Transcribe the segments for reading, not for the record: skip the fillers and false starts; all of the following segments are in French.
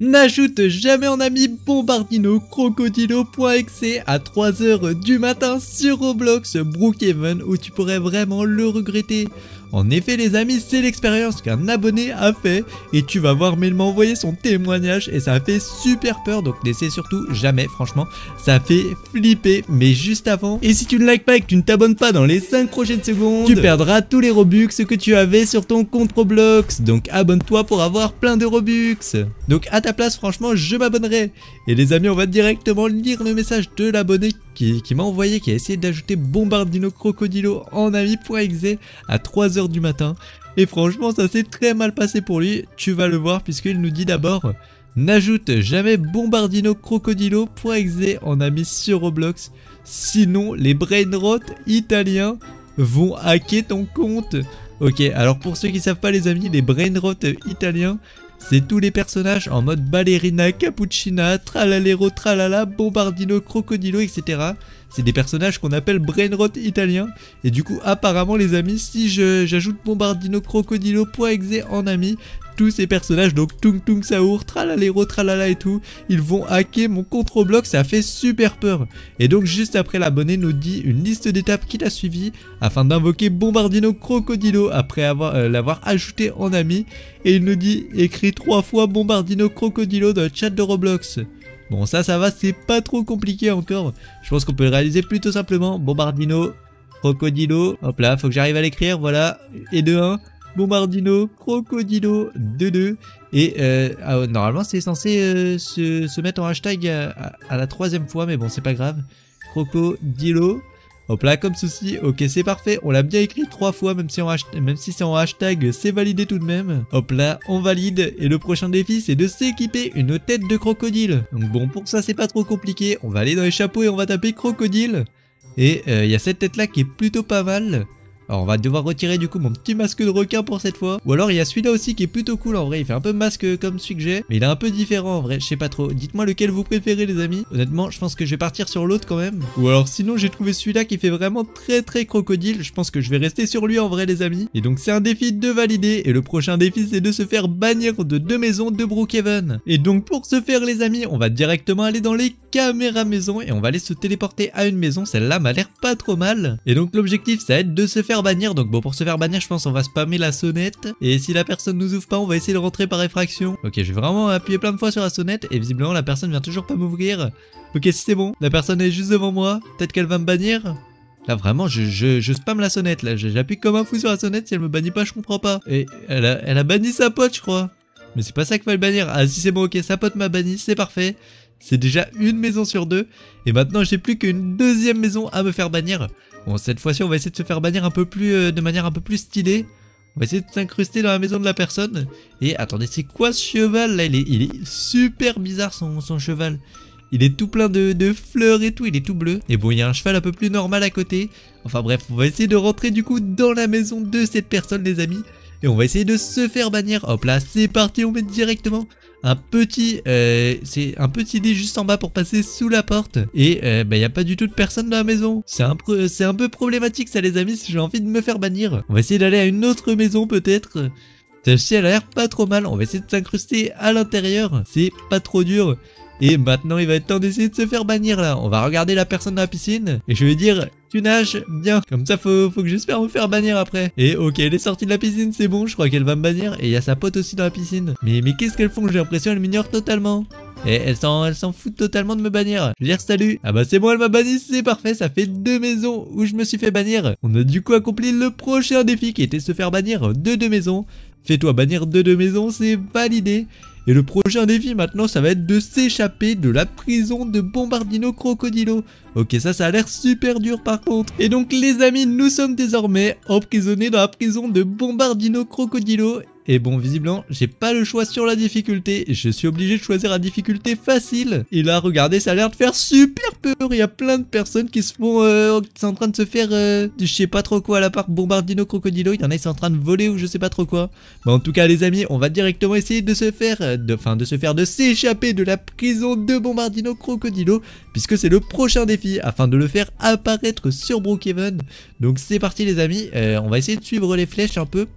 N'ajoute jamais en ami Bombardino Crocodilo.exe à 3h du matin sur Roblox Brookhaven où tu pourrais vraiment le regretter. En effet les amis, c'est l'expérience qu'un abonné a fait et tu vas voir, mais il m'a envoyé son témoignage et ça a fait super peur, donc n'essaie surtout jamais, franchement ça fait flipper. Mais juste avant, et si tu ne likes pas et que tu ne t'abonnes pas dans les 5 prochaines secondes, tu perdras tous les Robux que tu avais sur ton compte Roblox, donc abonne-toi pour avoir plein de Robux. Donc à ta place franchement je m'abonnerai. Et les amis, on va directement lire le message de l'abonné qui m'a envoyé, qui a essayé d'ajouter Bombardino Crocodilo en ami.exe à 3h du matin. Et franchement ça s'est très mal passé pour lui, tu vas le voir, puisqu'il nous dit d'abord: n'ajoute jamais Bombardino Crocodilo.exe en ami sur Roblox, sinon les brainrot italiens vont hacker ton compte. Ok, alors pour ceux qui savent pas les amis, les brainrot italiens, c'est tous les personnages en mode ballerina, cappuccina, tralalero, tralala, bombardino, crocodilo, etc. C'est des personnages qu'on appelle brainrot italiens. Et du coup, apparemment les amis, si j'ajoute bombardino, crocodilo.exe en ami, tous ces personnages, donc Tung Tung Saour, tralalero, tralala et tout, ils vont hacker mon compte Roblox. Ça fait super peur. Et donc juste après, l'abonné nous dit une liste d'étapes qu'il a suivies afin d'invoquer Bombardino Crocodilo après l'avoir ajouté en ami. Et il nous dit: écris 3 fois Bombardino Crocodilo dans le chat de Roblox. Bon ça va, c'est pas trop compliqué encore. Je pense qu'on peut le réaliser plutôt simplement. Bombardino Crocodilo, hop là, faut que j'arrive à l'écrire, voilà. Et de 1, Bombardino Crocodilo 2. Et normalement c'est censé se mettre en hashtag à la 3e fois, mais bon c'est pas grave. Crocodilo, hop là, comme ceci. Ok, c'est parfait, on l'a bien écrit 3 fois, même si c'est en hashtag, c'est validé tout de même. Hop là, on valide. Et le prochain défi, c'est de s'équiper une tête de crocodile. Donc bon, pour ça c'est pas trop compliqué, on va aller dans les chapeaux et on va taper crocodile. Et il y a cette tête là qui est plutôt pas mal. Alors on va devoir retirer du coup mon petit masque de requin pour cette fois. Ou alors il y a celui-là aussi qui est plutôt cool en vrai. Il fait un peu masque comme celui que j'ai, mais il est un peu différent en vrai, je sais pas trop. Dites-moi lequel vous préférez les amis. Honnêtement je pense que je vais partir sur l'autre quand même. Ou alors sinon j'ai trouvé celui-là qui fait vraiment très crocodile. Je pense que je vais rester sur lui en vrai les amis. Et donc c'est un défi de valider. Et le prochain défi c'est de se faire bannir de 2 maisons de Brookhaven. Et donc pour ce faire les amis, on va directement aller dans les caméras maison et on va aller se téléporter à une maison. Celle-là m'a l'air pas trop mal. Et donc l'objectif ça va être de se faire bannir. Donc bon, pour se faire bannir je pense on va spammer la sonnette. Et si la personne nous ouvre pas, on va essayer de rentrer par effraction. Ok, je vais vraiment appuyer plein de fois sur la sonnette. Et visiblement la personne vient toujours pas m'ouvrir. Ok, si c'est bon, la personne est juste devant moi. Peut-être qu'elle va me bannir. Là vraiment je spamme la sonnette. Là j'appuie comme un fou sur la sonnette. Si elle me bannit pas je comprends pas. Et elle a banni sa pote je crois. Mais c'est pas ça qu'il fallait bannir. Ah si c'est bon, ok, sa pote m'a banni, c'est parfait. C'est déjà une maison sur 2. Et maintenant j'ai plus qu'une 2e maison à me faire bannir. Bon, cette fois-ci on va essayer de se faire bannir un peu plus de manière un peu plus stylée. On va essayer de s'incruster dans la maison de la personne. Et attendez, c'est quoi ce cheval là? Il est super bizarre son cheval. Il est tout plein de fleurs et tout, il est tout bleu. Et bon, il y a un cheval un peu plus normal à côté. Enfin bref, on va essayer de rentrer du coup dans la maison de cette personne les amis. Et on va essayer de se faire bannir. Hop là, c'est parti, on met directement un petit dé juste en bas pour passer sous la porte. Et il n'y a pas du tout de personne dans la maison. C'est un peu problématique ça les amis, si j'ai envie de me faire bannir. On va essayer d'aller à une autre maison peut-être. Celle-ci elle a l'air pas trop mal. On va essayer de s'incruster à l'intérieur. C'est pas trop dur. Et maintenant il va être temps d'essayer de se faire bannir là. On va regarder la personne dans la piscine. Et je vais dire: tu nages bien. Comme ça faut que j'espère me faire bannir après. Et ok, elle est sortie de la piscine, c'est bon. Je crois qu'elle va me bannir. Et il y a sa pote aussi dans la piscine. Mais qu'est-ce qu'elles font? J'ai l'impression qu'elles m'ignorent totalement. Et elle s'en fout totalement de me bannir. Je vais dire salut. Ah bah c'est bon, elle m'a banni, c'est parfait. Ça fait 2 maisons où je me suis fait bannir. On a du coup accompli le prochain défi qui était se faire bannir de 2 maisons. Fais-toi bannir de 2 maisons, c'est validé. Et le prochain défi maintenant ça va être de s'échapper de la prison de Bombardino Crocodilo. Ok, ça a l'air super dur par contre. Et donc les amis, nous sommes désormais emprisonnés dans la prison de Bombardino Crocodilo. Et bon, visiblement, j'ai pas le choix sur la difficulté. Je suis obligé de choisir la difficulté facile. Et là, regardez, ça a l'air de faire super peur. Il y a plein de personnes qui se font... qui sont en train de se faire... je sais pas trop quoi à la part Bombardino Crocodilo. Il y en a qui sont en train de voler ou je sais pas trop quoi. Mais en tout cas, les amis, on va directement essayer de se faire... de s'échapper de la prison de Bombardino Crocodilo. Puisque c'est le prochain défi. Afin de le faire apparaître sur Brookhaven. Donc c'est parti les amis. On va essayer de suivre les flèches un peu.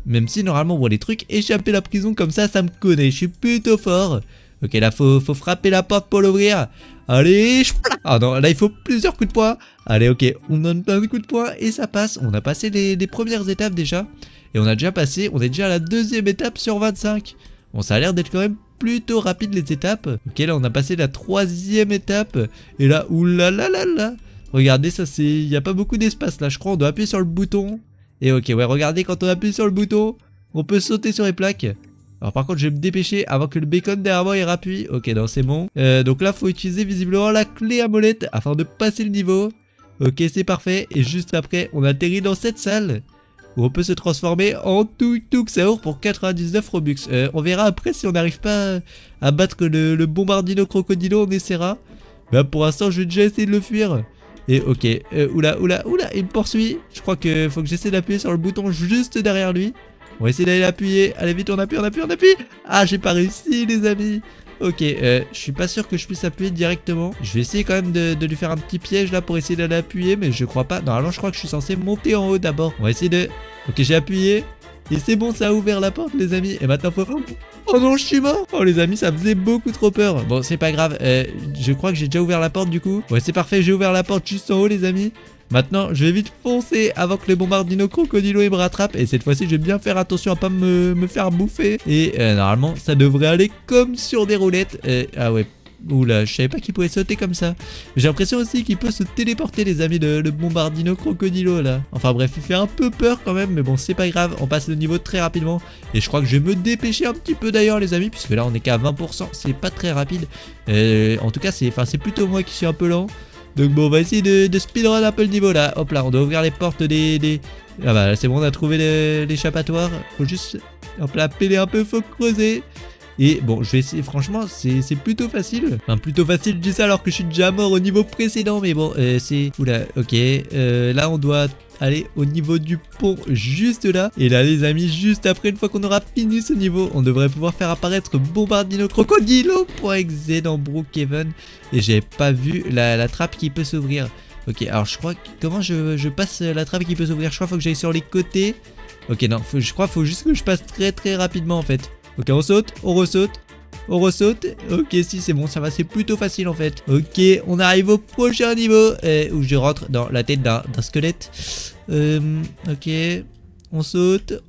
Même si normalement, bon, les trucs, échapper la prison comme ça me connaît, je suis plutôt fort. Ok, là, faut frapper la porte pour l'ouvrir. Allez, ah non, là, il faut plusieurs coups de poing. Allez, ok, on donne plein de coups de poing et ça passe. On a passé les premières étapes déjà. Et on est déjà à la deuxième étape sur 25. Bon, ça a l'air d'être quand même plutôt rapide les étapes. Ok, là, on a passé la troisième étape. Et là, oulalalala. Regardez, ça, il n'y a pas beaucoup d'espace là. Je crois on doit appuyer sur le bouton. Et ok, ouais, regardez, quand on appuie sur le bouton, on peut sauter sur les plaques. Alors par contre je vais me dépêcher avant que le bacon derrière moi il rappuie. Ok, non, c'est bon. Donc là faut utiliser visiblement la clé à molette afin de passer le niveau. Ok, c'est parfait. Et juste après on atterrit dans cette salle où on peut se transformer en tuk-tuk Saour pour 99 Robux. On verra après si on n'arrive pas à battre le bombardino crocodilo, on essaiera. Mais pour l'instant je vais déjà essayer de le fuir. Et ok, oula, il me poursuit. Je crois que faut que j'essaie d'appuyer sur le bouton juste derrière lui. On va essayer d'aller l'appuyer. Allez vite, on appuie. Ah, j'ai pas réussi les amis. Ok, je suis pas sûr que je puisse appuyer directement. Je vais essayer quand même de lui faire un petit piège là pour essayer d'aller appuyer. Mais je crois pas. Normalement je crois que je suis censé monter en haut d'abord. On va essayer de... Ok, j'ai appuyé. Et c'est bon, ça a ouvert la porte les amis. Et maintenant faut... Oh non, je suis mort. Oh les amis, ça faisait beaucoup trop peur. Bon, c'est pas grave. Je crois que j'ai déjà ouvert la porte du coup. Ouais, c'est parfait, j'ai ouvert la porte juste en haut les amis. Maintenant, je vais vite foncer avant que le bombardino crocodilo me rattrape. Et cette fois-ci, je vais bien faire attention à pas me faire bouffer. Et normalement, ça devrait aller comme sur des roulettes. Ah ouais. Oula, je savais pas qu'il pouvait sauter comme ça. J'ai l'impression aussi qu'il peut se téléporter les amis, le bombardino crocodilo là. Enfin bref, il fait un peu peur quand même, mais bon c'est pas grave, on passe le niveau très rapidement. Et je crois que je vais me dépêcher un petit peu d'ailleurs les amis, puisque là on est qu'à 20%, c'est pas très rapide. En tout cas c'est plutôt moi qui suis un peu lent. Donc bon, on va essayer de speedrun un peu le niveau là. Hop là, on doit ouvrir les portes des... Ah bah c'est bon, on a trouvé l'échappatoire. Faut juste, hop là, peler un peu, faut creuser. Et bon, je vais essayer, franchement, c'est plutôt facile. Enfin, plutôt facile, je dis ça alors que je suis déjà mort au niveau précédent. Mais bon, c'est... Oula, ok. Là, on doit aller au niveau du pont juste là. Et là, les amis, juste après, une fois qu'on aura fini ce niveau, on devrait pouvoir faire apparaître Bombardino Crocodilo.exe dans Brookhaven. Et j'ai pas vu la trappe qui peut s'ouvrir. Ok, alors je crois que... Comment je passe la trappe qui peut s'ouvrir? Je crois qu'il faut que j'aille sur les côtés. Ok, non, je crois qu'il faut juste que je passe très rapidement en fait. Ok, on saute, on ressaute. Ok, si c'est bon, ça va, c'est plutôt facile en fait. Ok, on arrive au prochain niveau où je rentre dans la tête d'un squelette. Ok, on saute.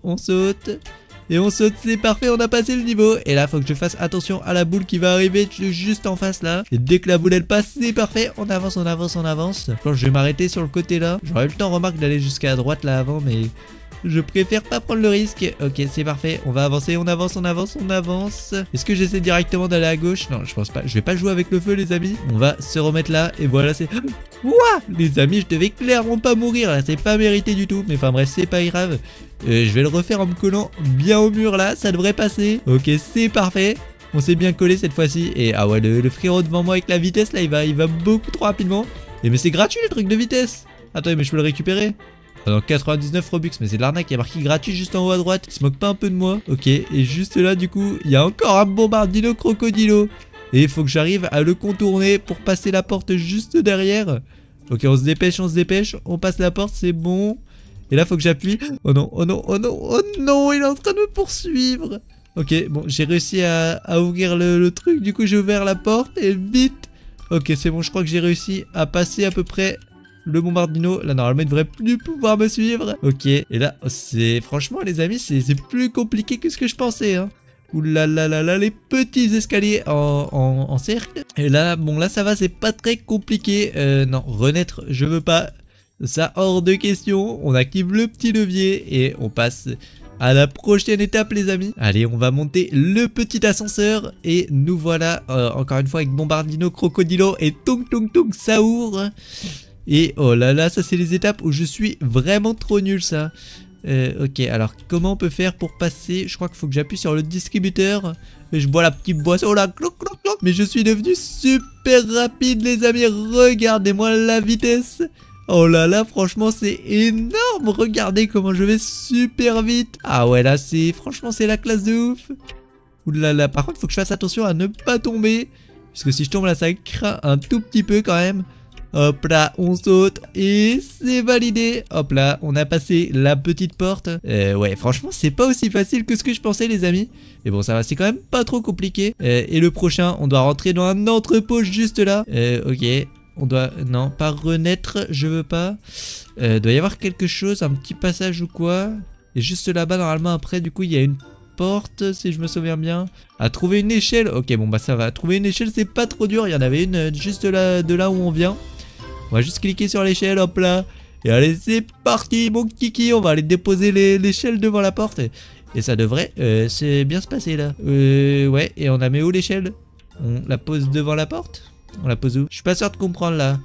Et on saute, c'est parfait, on a passé le niveau. Et là, faut que je fasse attention à la boule qui va arriver juste en face là. Et dès que la boule elle passe, c'est parfait. On avance. Je pense que je vais m'arrêter sur le côté là. J'aurais eu le temps, remarque, d'aller jusqu'à droite là avant, mais... Je préfère pas prendre le risque. Ok, c'est parfait. On va avancer, on avance. Est-ce que j'essaie directement d'aller à gauche? Non, je pense pas. Je vais pas jouer avec le feu, les amis. On va se remettre là. Et voilà, c'est... Quoi? Les amis, je devais clairement pas mourir. Là, c'est pas mérité du tout. Mais enfin, bref, c'est pas grave. Je vais le refaire en me collant bien au mur là. Ça devrait passer. Ok, c'est parfait. On s'est bien collé cette fois-ci. Et ah ouais, le frérot devant moi avec la vitesse là, il va beaucoup trop rapidement. Et mais c'est gratuit le truc de vitesse. Attendez, mais je peux le récupérer? Alors 99 Robux, mais c'est de l'arnaque, il y a marqué gratuit juste en haut à droite. Il se moque pas un peu de moi. Ok, et juste là du coup, il y a encore un bombardino crocodilo. Et il faut que j'arrive à le contourner pour passer la porte juste derrière. Ok, on se dépêche, on passe la porte, c'est bon. Et là, faut que j'appuie. Oh non, il est en train de me poursuivre. Ok, bon, j'ai réussi à ouvrir le truc. Du coup, j'ai ouvert la porte et vite. Ok, c'est bon, je crois que j'ai réussi à passer à peu près... Le bombardino, là normalement il devrait plus pouvoir me suivre. Ok, et là c'est franchement les amis c'est plus compliqué que ce que je pensais hein. Ouh là là, les petits escaliers en cercle. Et là bon là ça va, c'est pas très compliqué. Non, renaître je veux pas. Ça hors de question. On active le petit levier et on passe à la prochaine étape les amis. Allez, on va monter le petit ascenseur. Et nous voilà encore une fois avec Bombardino Crocodilo et Tung Saour. Et oh là là, ça c'est les étapes où je suis vraiment trop nul ça. Ok, alors comment on peut faire pour passer? Je crois qu'il faut que j'appuie sur le distributeur. Et je bois la petite boisson là. Mais je suis devenu super rapide les amis. Regardez-moi la vitesse. Oh là là, franchement c'est énorme. Regardez comment je vais super vite. Ah ouais là c'est... Franchement c'est la classe de ouf. Ouh là là, par contre il faut que je fasse attention à ne pas tomber. Parce que si je tombe là ça craint un tout petit peu quand même. Hop là, on saute et c'est validé. Hop là, on a passé la petite porte. Ouais, franchement, c'est pas aussi facile que ce que je pensais, les amis. Et bon, ça va, c'est quand même pas trop compliqué. Et le prochain, on doit rentrer dans un entrepôt juste là. Ok, on doit... Non, pas renaître, je veux pas. Doit y avoir quelque chose, un petit passage ou quoi. Et juste là-bas, normalement, après, du coup, il y a une porte, si je me souviens bien. À trouver une échelle. Ok, bon, bah ça va. Trouver une échelle, c'est pas trop dur. Il y en avait une juste là, de là où on vient. On va juste cliquer sur l'échelle, hop là. Et allez, c'est parti, mon kiki. On va aller déposer l'échelle devant la porte. Et ça devrait bien se passer là. Ouais, et on la met où l'échelle? On la pose devant la porte? On la pose où? Je suis pas sûr de comprendre là.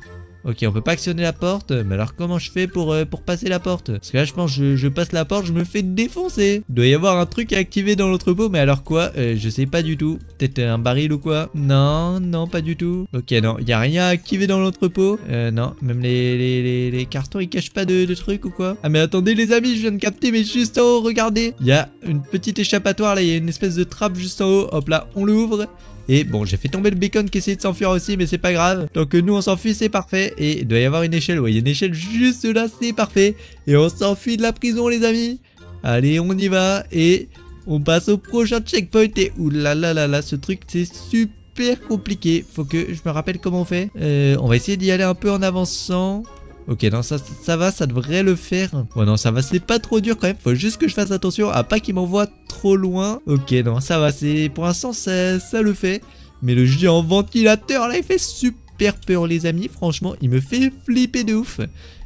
Ok, on peut pas actionner la porte. Mais alors comment je fais pour passer la porte? Parce que là je pense que je passe la porte, je me fais défoncer. Il doit y avoir un truc à activer dans l'entrepôt. Mais alors quoi? Je sais pas du tout. Peut-être un baril ou quoi? Non, non, pas du tout. Ok, non, il y a rien à activer dans l'entrepôt. Non, même les cartons ils cachent pas de trucs ou quoi? Ah mais attendez les amis, je viens de capter. Mais juste en haut, regardez. Il y a une petite échappatoire là. Il y a une espèce de trappe juste en haut. Hop là, on l'ouvre. Et bon, j'ai fait tomber le bacon qui essayait de s'enfuir aussi, mais c'est pas grave. Tant que nous on s'enfuit, c'est parfait. Et il doit y avoir une échelle. Ouais, il y a une échelle juste là, c'est parfait. Et on s'enfuit de la prison, les amis. Allez, on y va. Et on passe au prochain checkpoint. Et oulala, ce truc, c'est super compliqué. Faut que je me rappelle comment on fait. On va essayer d'y aller un peu en avançant. Ok, non, ça va, ça devrait le faire. Bon, non, ça va, c'est pas trop dur quand même. Faut juste que je fasse attention à pas qu'il m'envoie trop loin. Ok, non, ça va, c'est pour l'instant, ça le fait. Mais le géant ventilateur, là, il fait super peur, les amis. Franchement, il me fait flipper de ouf.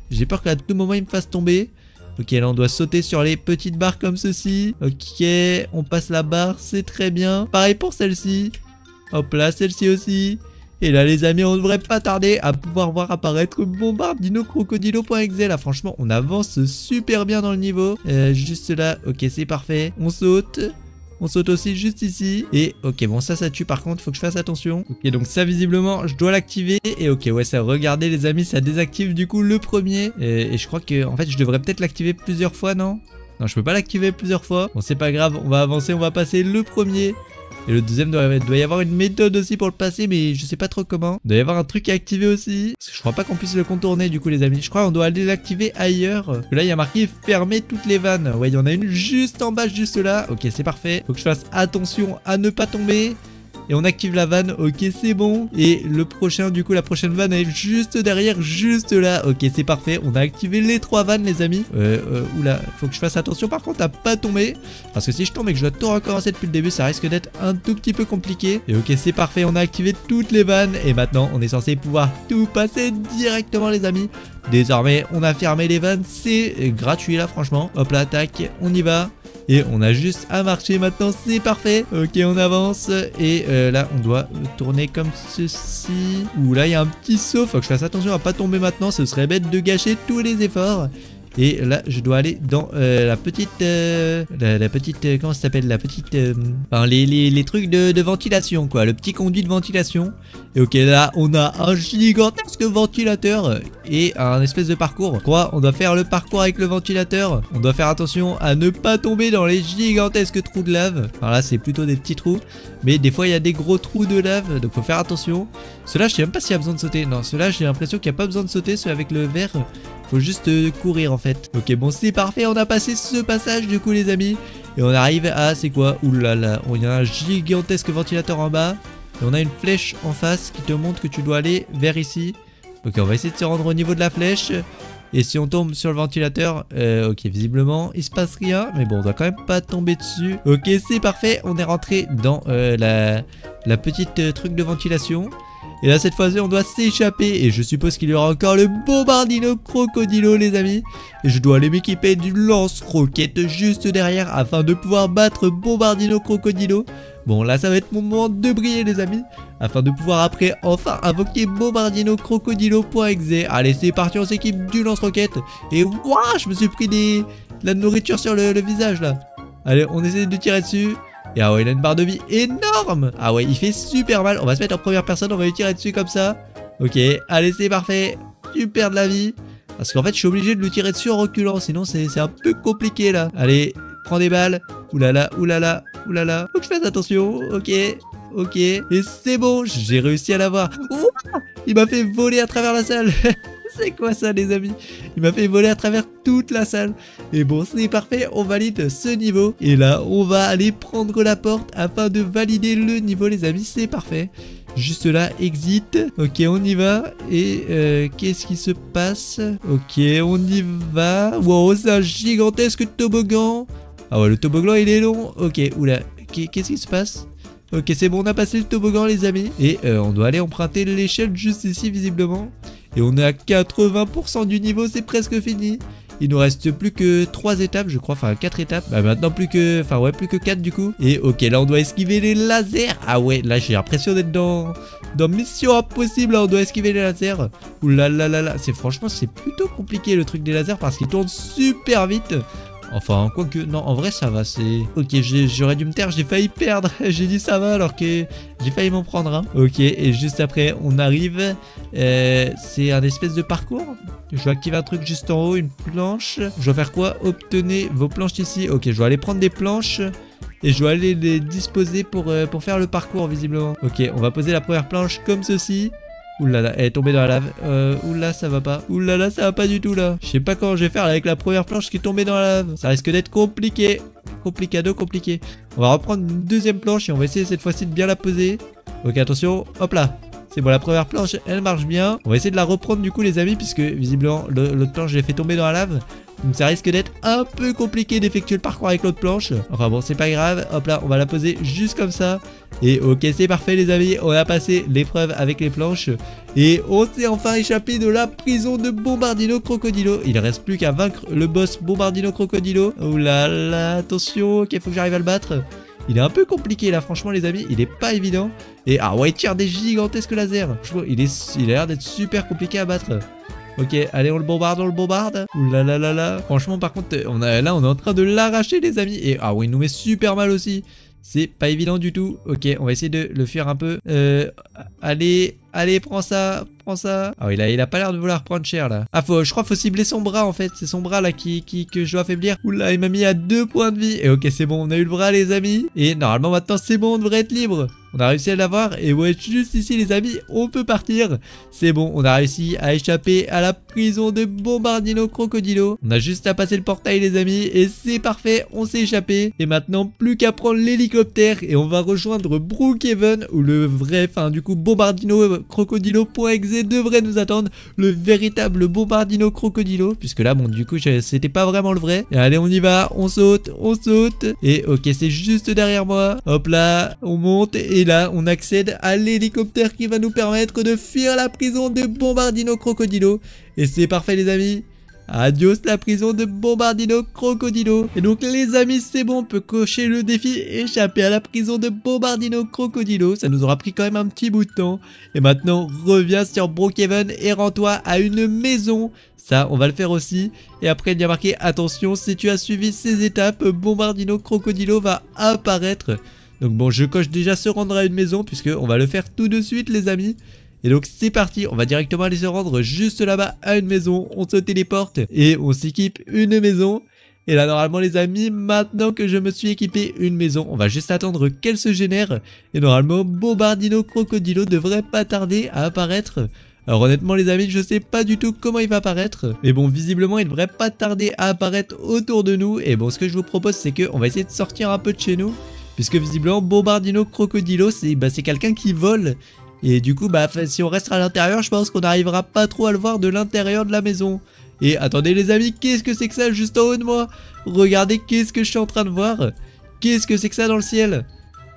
J'ai peur qu'à tout moment, il me fasse tomber. Ok, là, on doit sauter sur les petites barres comme ceci. Ok, on passe la barre, c'est très bien. Pareil pour celle-ci. Hop là, celle-ci aussi. Et là les amis, on devrait pas tarder à pouvoir voir apparaître bombardino-crocodilo.exe. Là franchement on avance super bien dans le niveau. Juste là, ok c'est parfait. On saute. On saute aussi juste ici. Et ok bon ça tue par contre, faut que je fasse attention. Ok donc ça visiblement je dois l'activer. Et ok ouais ça, regardez les amis, ça désactive du coup le premier. Et je crois que en fait je devrais peut-être l'activer plusieurs fois, non? Non je peux pas l'activer plusieurs fois. Bon c'est pas grave, on va avancer, on va passer le premier. Et le deuxième doit y avoir une méthode aussi pour le passer, mais je sais pas trop comment. Il doit y avoir un truc à activer aussi. Parce que je crois pas qu'on puisse le contourner du coup les amis. Je crois qu'on doit aller l'activer ailleurs. Parce que là il y a marqué fermer toutes les vannes. Ouais il y en a une juste en bas, juste là. Ok c'est parfait. Faut que je fasse attention à ne pas tomber. Et on active la vanne, ok c'est bon. Et le prochain, du coup la prochaine vanne est juste derrière, juste là. Ok c'est parfait, on a activé les 3 vannes les amis. Oula, faut que je fasse attention par contre à pas tomber. Parce que si je tombe et que je dois tout recommencer depuis le début, ça risque d'être un tout petit peu compliqué. Et ok c'est parfait, on a activé toutes les vannes. Et maintenant on est censé pouvoir tout passer directement les amis. Désormais on a fermé les vannes, c'est gratuit là franchement. Hop là, tac, on y va. Et on a juste à marcher maintenant, c'est parfait. Ok, on avance. Et là, on doit tourner comme ceci. Ouh, là, il y a un petit saut. Faut que je fasse attention à pas tomber maintenant. Ce serait bête de gâcher tous les efforts. Et là, je dois aller dans la petite... la petite... comment ça s'appelle? La petite... enfin, les trucs de ventilation, quoi. Le petit conduit de ventilation. Et ok, là, on a un gigantesque ventilateur et un espèce de parcours. Je crois on doit faire le parcours avec le ventilateur. On doit faire attention à ne pas tomber dans les gigantesques trous de lave. Alors là, c'est plutôt des petits trous. Mais des fois, il y a des gros trous de lave. Donc, faut faire attention. Ceux-là, je sais même pas s'il y a besoin de sauter. Non, ceux-là, j'ai l'impression qu'il n'y a pas besoin de sauter. Ceux avec le vert... faut juste courir en fait. Ok bon c'est parfait, on a passé ce passage du coup les amis. Et on arrive à c'est quoi? Oulala, il y a un gigantesque ventilateur en bas. Et on a une flèche en face qui te montre que tu dois aller vers ici. Ok on va essayer de se rendre au niveau de la flèche. Et si on tombe sur le ventilateur, ok visiblement il se passe rien. Mais bon on doit quand même pas tomber dessus. Ok c'est parfait, on est rentré dans la petite truc de ventilation. Et là cette fois-ci on doit s'échapper. Et je suppose qu'il y aura encore le bombardino crocodilo les amis. Et je dois aller m'équiper du lance-roquette juste derrière afin de pouvoir battre bombardino crocodilo. Bon là ça va être mon moment de briller les amis. Afin de pouvoir après enfin invoquer bombardino-crocodilo.exe. Allez c'est parti, on s'équipe du lance-roquette. Et waouh, je me suis pris de la nourriture sur le visage là. Allez on essaie de tirer dessus. Et ah ouais il a une barre de vie énorme. Ah ouais il fait super mal. On va se mettre en première personne, on va lui tirer dessus comme ça. Ok allez c'est parfait. Super de la vie. Parce qu'en fait je suis obligé de lui tirer dessus en reculant. Sinon c'est un peu compliqué là. Allez prends des balles. Oulala oulala oulala. Faut que je fasse attention. Ok ok. Et c'est bon, j'ai réussi à l'avoir. Il m'a fait voler à travers la salle. C'est quoi ça les amis? Il m'a fait voler à travers toute la salle. Et bon c'est parfait, on valide ce niveau. Et là on va aller prendre la porte afin de valider le niveau les amis, c'est parfait. Juste là, exit. Ok, on y va. Et qu'est-ce qui se passe? Ok, on y va. Wow, c'est un gigantesque toboggan. Ah ouais, le toboggan il est long. Ok, oula, qu'est-ce qui se passe? Ok, c'est bon, on a passé le toboggan les amis. Et on doit aller emprunter l'échelle juste ici visiblement. Et on est à 80% du niveau, c'est presque fini. Il nous reste plus que 3 étapes je crois, enfin 4 étapes. Bah maintenant plus que 4 du coup. Et ok, là on doit esquiver les lasers. Ah ouais, là j'ai l'impression d'être dans Mission Impossible, là on doit esquiver les lasers. Ouh là là là là, franchement c'est plutôt compliqué le truc des lasers parce qu'ils tournent super vite. Enfin, quoique, non, en vrai ça va, c'est... Ok, j'aurais dû me taire, j'ai failli perdre. J'ai dit ça va alors que j'ai failli m'en prendre un. Ok, et juste après, on arrive. C'est un espèce de parcours. Je dois activer un truc juste en haut, une planche. Je dois faire quoi? Obtenez vos planches ici. Ok, je dois aller prendre des planches. Et je dois aller les disposer pour faire le parcours, visiblement. Ok, on va poser la première planche comme ceci. Oulala, elle est tombée dans la lave. Oulala, ça va pas. Oulala, ça va pas du tout là. Je sais pas comment je vais faire avec la première planche qui est tombée dans la lave. Ça risque d'être compliqué. Complicado, compliqué. On va reprendre une deuxième planche et on va essayer cette fois-ci de bien la poser. Ok, attention. Hop là. C'est bon, la première planche, elle marche bien. On va essayer de la reprendre du coup, les amis, puisque visiblement, l'autre planche, je l'ai fait tomber dans la lave. Donc ça risque d'être un peu compliqué d'effectuer le parcours avec l'autre planche. Enfin bon, c'est pas grave. Hop là, on va la poser juste comme ça. Et ok, c'est parfait les amis. On a passé l'épreuve avec les planches. Et on s'est enfin échappé de la prison de Bombardino Crocodilo. Il ne reste plus qu'à vaincre le boss Bombardino Crocodilo. Oh là là, attention. Ok, faut que j'arrive à le battre. Il est un peu compliqué là, franchement les amis, il est pas évident. Et ah ouais, il tire des gigantesques lasers. Il a l'air d'être super compliqué à battre. Ok, allez, on le bombarde, Ouh là là là là. Franchement, par contre, on est en train de l'arracher, les amis. Et ah ouais, il nous met super mal aussi. C'est pas évident du tout. Ok, on va essayer de le fuir un peu. Allez, prends ça. Ah oui, là, il a pas l'air de vouloir prendre cher là. Ah, je crois qu'il faut cibler son bras en fait. C'est son bras là que je dois affaiblir. Oula, il m'a mis à 2 points de vie. Et ok, c'est bon, on a eu le bras, les amis. Et normalement, maintenant, c'est bon, on devrait être libre. On a réussi à l'avoir. Et ouais, juste ici, les amis, on peut partir. C'est bon, on a réussi à échapper à la prison de Bombardino Crocodilo. On a juste à passer le portail, les amis. Et c'est parfait, on s'est échappé. Et maintenant, plus qu'à prendre l'hélicoptère. Et on va rejoindre Brookhaven, où le vrai, enfin, du coup, Bombardino Crocodilo.exe devrait nous attendre. Le véritable Bombardino Crocodilo. Puisque là, bon, du coup, c'était pas vraiment le vrai. Et allez, on y va, on saute. Et ok, c'est juste derrière moi. Hop là, on monte. Et là, on accède à l'hélicoptère qui va nous permettre de fuir la prison de Bombardino Crocodilo. Et c'est parfait, les amis. Adios la prison de Bombardino Crocodilo. Et donc les amis, c'est bon, on peut cocher le défi échapper à la prison de Bombardino Crocodilo. Ça nous aura pris quand même un petit bout de temps. Et maintenant, reviens sur Brookhaven et rends-toi à une maison. Ça, on va le faire aussi. Et après, il y a marqué, attention, si tu as suivi ces étapes, Bombardino Crocodilo va apparaître. Donc bon, je coche déjà se rendre à une maison, puisque on va le faire tout de suite, les amis. Et donc c'est parti, on va directement aller se rendre juste là-bas à une maison. On se téléporte et on s'équipe une maison. Et là normalement les amis, maintenant que je me suis équipé une maison, on va juste attendre qu'elle se génère. Et normalement Bombardino Crocodilo devrait pas tarder à apparaître. Alors honnêtement les amis, je sais pas du tout comment il va apparaître. Mais bon, visiblement il devrait pas tarder à apparaître autour de nous. Et bon, ce que je vous propose c'est qu'on va essayer de sortir un peu de chez nous. Puisque visiblement Bombardino Crocodilo c'est quelqu'un qui vole. Et du coup, si on reste à l'intérieur, je pense qu'on n'arrivera pas trop à le voir de l'intérieur de la maison. Et attendez les amis, qu'est-ce que c'est que ça juste en haut de moi? Regardez, qu'est-ce que je suis en train de voir? Qu'est-ce que c'est que ça dans le ciel?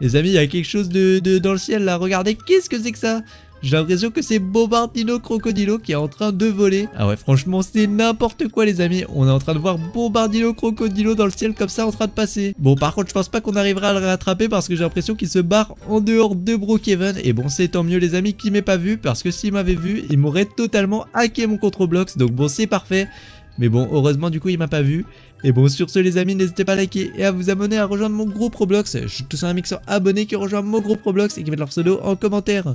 Les amis, il y a quelque chose dans le ciel là, regardez, qu'est-ce que c'est que ça? J'ai l'impression que c'est Bombardino Crocodilo qui est en train de voler. Ah ouais, franchement, c'est n'importe quoi les amis. On est en train de voir Bombardino Crocodilo dans le ciel comme ça en train de passer. Bon, par contre, je pense pas qu'on arrivera à le rattraper parce que j'ai l'impression qu'il se barre en dehors de Brookhaven. Et bon, c'est tant mieux les amis qu'il m'ait pas vu, parce que s'il m'avait vu, il m'aurait totalement hacké mon controblox. Donc bon, c'est parfait. Mais bon, heureusement du coup il m'a pas vu. Et bon, sur ce les amis, n'hésitez pas à liker et à vous abonner, à rejoindre mon groupe Roblox. Je suis tous un mix abonnés qui rejoint mon groupe Roblox et qui mettent leur pseudo en commentaire.